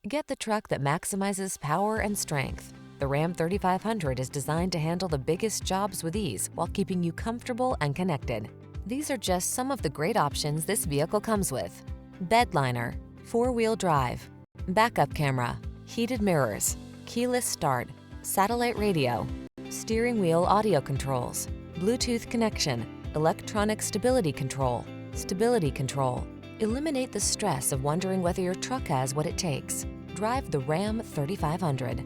Get the truck that maximizes power and strength. The Ram 3500 is designed to handle the biggest jobs with ease while keeping you comfortable and connected. These are just some of the great options this vehicle comes with: bed liner, four-wheel drive, backup camera, heated mirrors, keyless start, satellite radio, steering wheel audio controls, Bluetooth connection, electronic stability control. Eliminate the stress of wondering whether your truck has what it takes. Drive the Ram 3500.